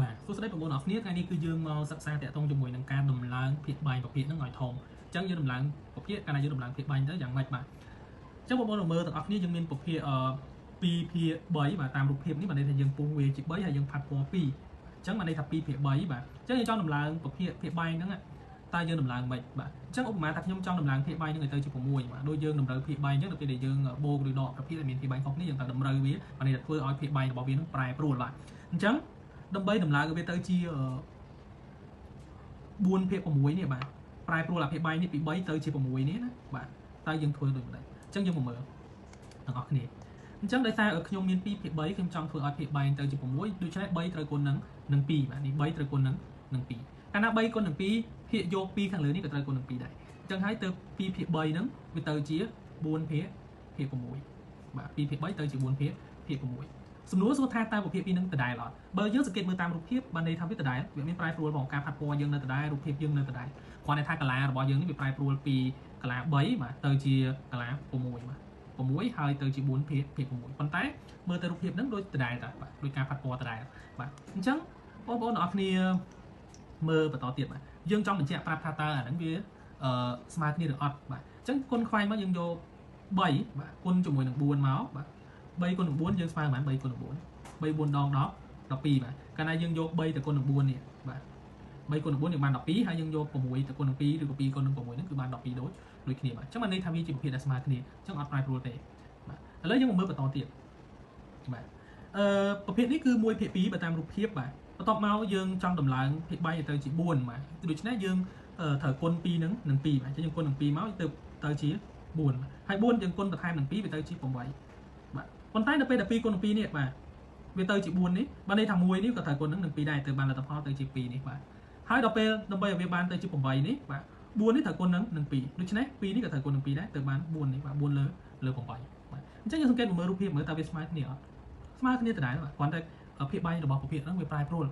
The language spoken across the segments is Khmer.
បាទសួស្តីបងប្អូនអរគ្នាថ្ងៃនេះគឺយើងមកសិក្សាតាក់ទងជាមួយនឹងការដំឡើងភាពបែងប្រភេទហ្នឹងឲ្យធំអញ្ចឹងយើងដំឡើងប្រភេទកាលណាយើងដំឡើងភាពបែងទៅយ៉ាងម៉េចបាទអញ្ចឹងបងប្អូនមើលទាំងអស់គ្នាយើងមានប្រភេទ2ភាគ3បាទតាមរូបភាពនេះបានន័យថាយើងពុះវាជា3ហើយយើងផាត់ពណ៌2អញ្ចឹងបានន័យថា2ភាគ3បាទអញ្ចឹងយើងចង់ដំឡើងប្រភេទភាពបែងហ្នឹងតើយើងដំឡើងមិនបាទអញ្ចឹងឧបមាថាខ្ញុំចង់ដំឡើងភាពបែងហ្នឹងឲ្យទៅជា6បាទដូចយើងតម្រូវភាពបែងអញ្ចឹងដល់ពេលដែលយើងបូកឬដកប្រភេទដែលមានភាពបែងខុសគ្នាយើងត្រូវតម្រូវវាបានន័យថាធ្វើឲ្យភាពបែងរបស់វាហ្នឹងប្រែប្រួលបាទអញ្ចឹងដើម្បីដំឡើងវាទៅជា4ភាគ6នេះបាទប្រែប្រួលអាភាពបែងនេះពី3ទៅជា6នេះណាបាទតើយើងធ្វើដូចម្ដេចអញ្ចឹងយើងមកមើលទាំងអស់គ្នាអញ្ចឹងដោយសារខ្ញុំមាន2ភាគ3ខ្ញុំចង់ធ្វើឲ្យភាពបែងទៅជា6ដូច្នេះ3ត្រូវគុណនឹង2បាទនេះ3ត្រូវគុណនឹង2កាលណា3គុណនឹង2ភាគយក2ខាងលើនេះក៏ត្រូវគុណនឹង2ដែរអញ្ចឹងហើយទៅ2ភាគ3ហ្នឹងវាទៅជា4ភាគ6បាទ2ភាគ3ទៅជា4ភាគ6សំណួរសួរថាតើប្រភេទពីរនឹងដដែលអត់បើយើងសង្កេតមើលតាមរូបភាពបានន័យថាវាដដែលវាមានប្រែប្រួលរបស់ការផាត់ពណ៌យើងនៅដដែលរូបភាពយើងនៅដដែលគ្រាន់តែថាកាឡារបស់យើងនេះវាប្រែប្រួលពីកាឡា3បាទទៅជាកាឡា6បាទ6ហើយទៅជា4ភាគ6ប៉ុន្តែមើលទៅរូបភាពហ្នឹងដូចដដែលតាបាទដូចការផាត់ពណ៌ដដែលបាទអញ្ចឹងបងប្អូនទាំងអស់គ្នាមើលបន្តទៀតបាទយើងចង់បញ្ជាក់ប្រាប់ថាតើអាហ្នឹងវាស្មើគ្នាឬអត់បាទអញ្ចឹងគុណខ្វែងមកយើងយក3បាទគុណជាមួយនឹង4មកបាទ3គុណនឹង4យើងស្មើប៉ុន្មាន3គុណនឹង4 3 4ដង10 12បាទកាលណាយើងយក3ទៅគុណនឹង4នេះបាទ3គុណនឹង4យើងបាន12ហើយយើងយក6ទៅគុណនឹង2ឬក៏2គុណនឹង6ហ្នឹងគឺបាន12ដូចគ្នាបាទអញ្ចឹងបានន័យថាវាជាប្រភេទដែលស្មើគ្នាអញ្ចឹងអត់ប្រែប្រួលទេបាទឥឡូវយើងមកមើលបន្តទៀតបាទប្រភេទនេះគឺ1ភាគ2បើតាមរូបភាពបាទបន្ទាប់មកយើងចង់ដំឡើងភាគ3ទៅជា4បាទដូច្នេះយើងត្រូវគុណ2នឹង2បាទអញ្ចឹងយើងគុណនឹង2មកទៅជា4ហើយ4យើងគុណបន្ថែមនឹង2វាទៅជា8បាទប៉ុន្តែនៅពេលដែល2គុណនឹង2នេះបាទវាទៅជា4នេះបានន័យថា1នេះក៏ត្រូវគុណនឹង2ដែរទៅបានលទ្ធផលទៅជា2នេះបាទហើយដល់ពេលដើម្បីឲ្យវាបានទៅជា8នេះបាទ4នេះត្រូវគុណនឹង2ដូច្នេះ2នេះក៏ត្រូវគុណនឹង2ដែរទៅបាន4នេះបាទ4លើ8បាទអញ្ចឹងយើងសង្កេតមើលរូបភាពមើលតើវាស្មើគ្នាអត់ស្មើគ្នាដដែលបាទគ្រាន់តែភាពបែងរបស់ប្រភេទហ្នឹងវាប្រែប្រួល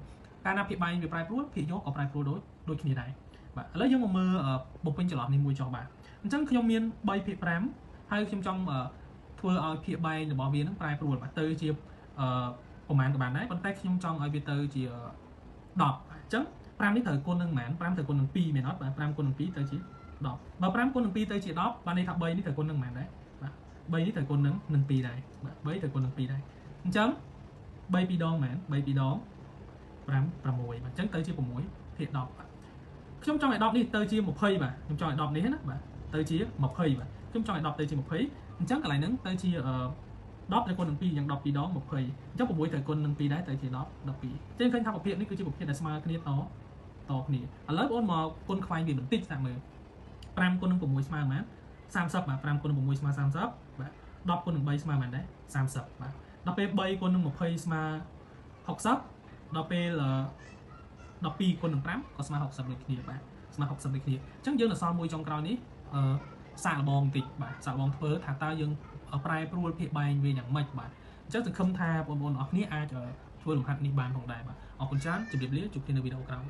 កាលណាភាពបែងវាប្រែប្រួលភាពយកក៏ប្រែប្រួលដូចគ្នាដែរបាទឥឡូវយើងមកមើលបំពេញចន្លោះនេះមួយចុះបាទអញ្ចឹងខ្ញុំមាន3ភាគ5ហើយខ្ញុំចង់ធ្វើឲ្យភាពបែងរបស់វានឹងប្រែប្រួលបាទទៅជាប្រមាណក៏បានដែរប៉ុន្តែខ្ញុំចង់ឲ្យវាទៅជា10អញ្ចឹង5នេះត្រូវគុណនឹងប៉ុន្មាន5ត្រូវគុណនឹង2មែនអត់បាទ5គុណនឹង2ទៅជា10បើ5គុណនឹង2ទៅជា10បានន័យថា3នេះត្រូវគុណនឹងប៉ុន្មានដែរបាទ3នេះត្រូវគុណនឹង2ដែរបាទ3ត្រូវគុណនឹង2ដែរអញ្ចឹង3 2ដងមែន3 2ដង5 6បាទអញ្ចឹងទៅជា6ភាគ10បាទខ្ញុំចង់ឲ្យ10នេះទៅជា20បាទខ្ញុំចង់ឲ្យ10នេះណាបាទទៅជា20បាទខ្ញុំចង់ឲ្យ10ទៅជា20អញ្ចឹងកន្លែងហ្នឹងទៅជា10ទៅគុណនឹង2យ៉ាង12ដង20អញ្ចឹង6ទៅគុណនឹង2ដែរទៅជា10 12ចឹងឃើញថាប្រភេទនេះគឺជាប្រភេទដែលស្មើគ្នាតគ្នាឥឡូវបងប្អូនមកគុណខ្វែងវាបន្តិចតាមមើល5គុណនឹង6ស្មើប៉ុន្មាន30បាទ5គុណនឹង6ស្មើ30បាទ10គុណនឹង3ស្មើប៉ុន្មានដែរ30បាទដល់ពេល3គុណនឹង20ស្មើ60ដល់ពេល12គុណនឹង5ក៏ស្មើ60ដូចគ្នាបាទស្មើ60ដូចគ្នាអញ្ចឹងយើងនៅសល់មួយចុងក្រោយនេះសាកល្បងបន្តិចបាទសាកល្បងធ្វើថាតើយើងប្រែប្រួលភាពបែងវាយ៉ាងម៉េចបាទអញ្ចឹងសង្ឃឹមថាបងប្អូនអរគ្នាអាចធ្វើលំហាត់នេះបានផងដែរបាទអរគុណច្រើនជម្រាបលាជួបគ្នានៅវីដេអូក្រោយ